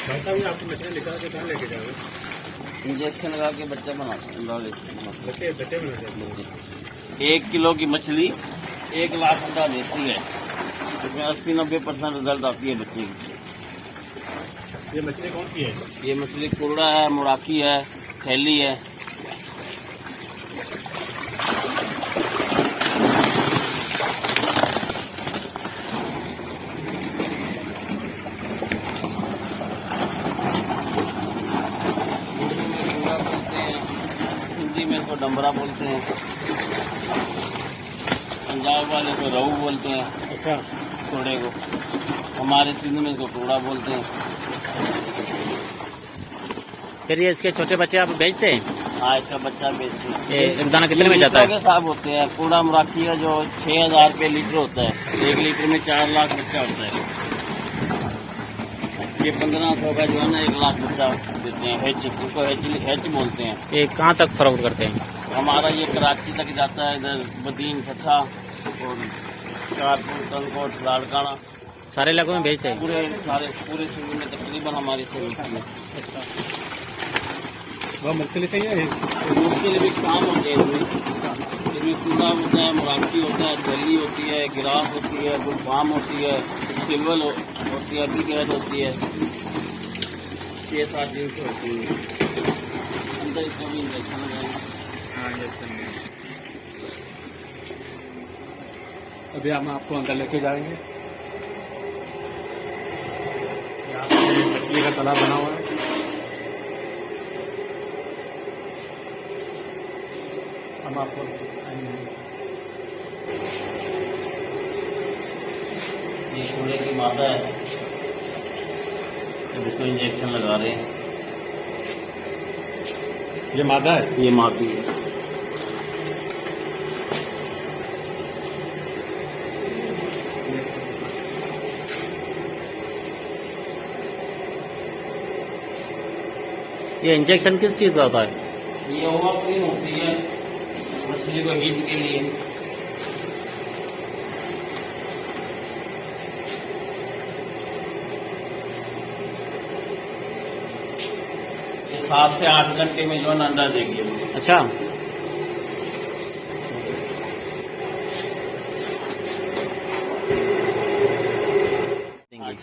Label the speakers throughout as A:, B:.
A: भाई साहब, ये आपको मछली निकाल के कहाँ लेके जा रहे हैं?
B: इंजेक्शन लगा के बच्चा बनाते हैं।
A: बच्चे बच्चे बना सकते हैं।
B: 1 किलो की मछली 1 लाख अंडा देती है। इसमें 80-90% रिजल्ट आती है बच्चे की।
A: ये मछली कौन सी है?
B: ये मछली कुरड़ा है, मुराकी है, थैली है। हिंदी में इसको डंबरा बोलते हैं, पंजाब वाले को रहू बोलते हैं।
A: अच्छा,
B: टुकड़े को हमारे सिंध में इसको टुकड़ा बोलते हैं।
C: फिर ये इसके छोटे बच्चे आप बेचते हैं?
B: हाँ, इसका बच्चा बेचते हैं।
C: ये एक दाना कितने में जाता है?
B: के साथ होते हैं। कूड़ा मुराकी है जो 6000 रुपये लीटर होता है। 1 लीटर में 4 लाख बच्चा होता है। ये 1500 का जो है ना 1 लाख बच्चा देते हैं। हेच, इसको हेच बोलते हैं।
C: ये कहाँ तक फरोख्त करते हैं?
B: हमारा ये कराची तक जाता है, इधर बदीन ठट्ठा और कारपुर, कंकोट, लाड़काना,
C: सारे इलाकों में बेचते हैं?
B: पूरे सिंध में तकरीबन हमारी से मिलती है।
A: वह मछली सही है।
B: मुख्तलिफ भी काम होते हैं इसमें कूड़ा होता है, मुराकी होता है, थैली होती है, गिरास होती है, गुलफाम होती है, सिल्वल होती है, बिगैट होती है। 6-7 दिन से होती है। अंदर इसका भी इंजेक्शन लगाएंगे।
A: हाँ, इंजेक्शन है। अभी हम आपको अंदर लेके जाएंगे। यहाँ पे मछली का तालाब बना हुआ है। हम आपको
B: ये कूड़े की मादा है, इसको इंजेक्शन लगा रहे हैं।
A: ये मादा है,
B: ये मादी है।
C: ये इंजेक्शन किस चीज़ का होता है?
B: ये ओवरक्रीम होती है मछली को हीट के लिए। ये 7 से 8 घंटे में जो है ना अंडा देगी।
C: अच्छा,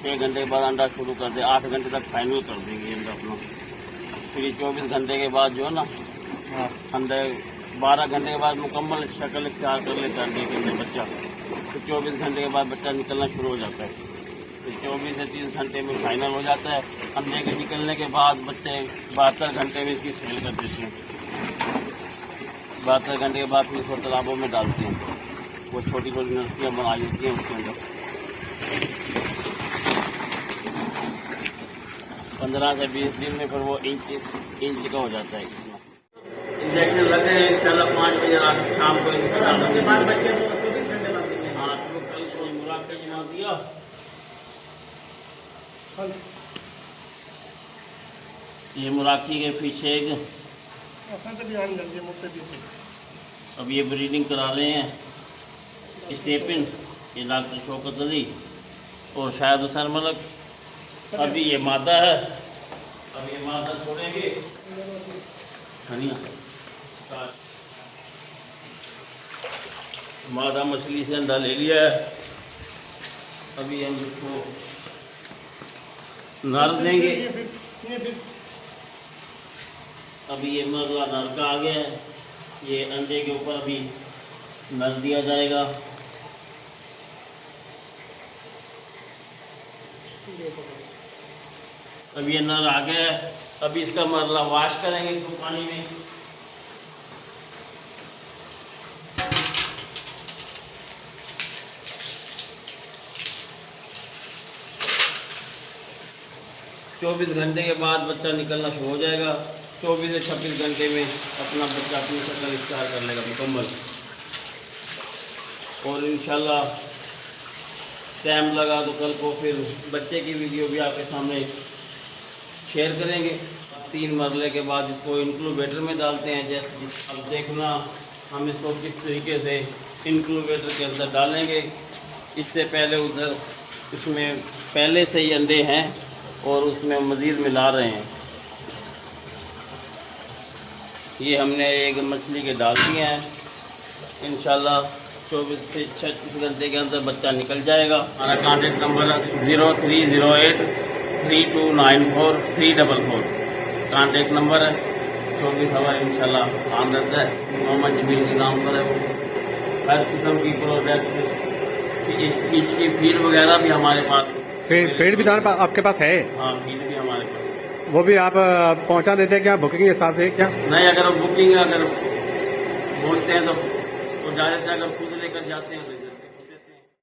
B: 6 घंटे के बाद अंडा शुरू कर दे, 8 घंटे तक फाइनल कर देंगे अंडा अपना। फिर 24 घंटे के बाद जो है ना अंडे 12 घंटे के बाद मुकम्मल शक्ल इख्तियार कर लेता है अंडे के अंदर बच्चा। तो 24 घंटे के बाद बच्चा निकलना शुरू हो जाता है। तो 24 से 30 घंटे में फाइनल हो जाता है। अंडे के निकलने के बाद बच्चे 72 घंटे में इसकी सेल कर देते हैं। 72 घंटे के बाद फिर इसको तालाबों में डालते हैं। वो छोटी छोटी नर्सरियाँ बना लेती हैं उसके अंदर। 15 से 20 दिन में फिर वो इंच का हो जाता है। इंजेक्शन लगे हैं इंशाल्लाह 5 बजे रात शाम को के बाद बच्चे को 24 घंटे बाद देंगे। हाँ, तो कल को मुराद जमा दिया। ये मुराकी के फिश एग अब ये ब्रीडिंग करा रहे हैं स्टेपिन, ये डॉक्टर शौकत अली और शायद हुसैन मलक। अभी ये मादा है, अब ये मादा छोड़ेंगे। धनिया मादा मछली से अंडा ले लिया है। अभी हम इसको नर देंगे। अभी ये मरला नर का आ गया है। ये अंडे के ऊपर अभी नर दिया जाएगा। अब ये नर आ गया है। अभी इसका मरला वॉश करेंगे इसको पानी में। चौबीस घंटे के बाद बच्चा निकलना शुरू हो जाएगा। 24 से 26 घंटे में अपना बच्चा अपनी शक्ल इख्तियार कर लेगा मुकम्मल। और इंशाल्लाह टाइम लगा तो कल को फिर बच्चे की वीडियो भी आपके सामने शेयर करेंगे। 3 मरले के बाद इसको इंक्यूबेटर में डालते हैं। जैसे अब देखना हम इसको किस तरीके से इंक्यूबेटर के अंदर डालेंगे। इससे पहले उधर इसमें पहले से ही अंडे हैं और उसमें मज़ीद मिला रहे हैं। ये हमने एक मछली के डाल दिए हैं। इंशाल्लाह 24 से 36 घंटे के अंदर बच्चा निकल जाएगा। हमारा कॉन्टेक्ट नंबर है 0308-3294-344। कॉन्टेक्ट नंबर है, 24 आवर इंशाल्लाह काम रहता है। मोहम्मद जमील के नाम पर है वो। हर किस्म की प्रोडक्ट, फिश की फीड वगैरह भी हमारे पास।
A: फीड भी आपके पास है?
B: हाँ, फीड भी हमारे पास।
A: वो भी आप पहुंचा देते हैं क्या बुकिंग के हिसाब से क्या?
B: नहीं, अगर बुकिंग अगर पहुँचते हैं तो जाते हैं, अगर खुद लेकर जाते हैं तो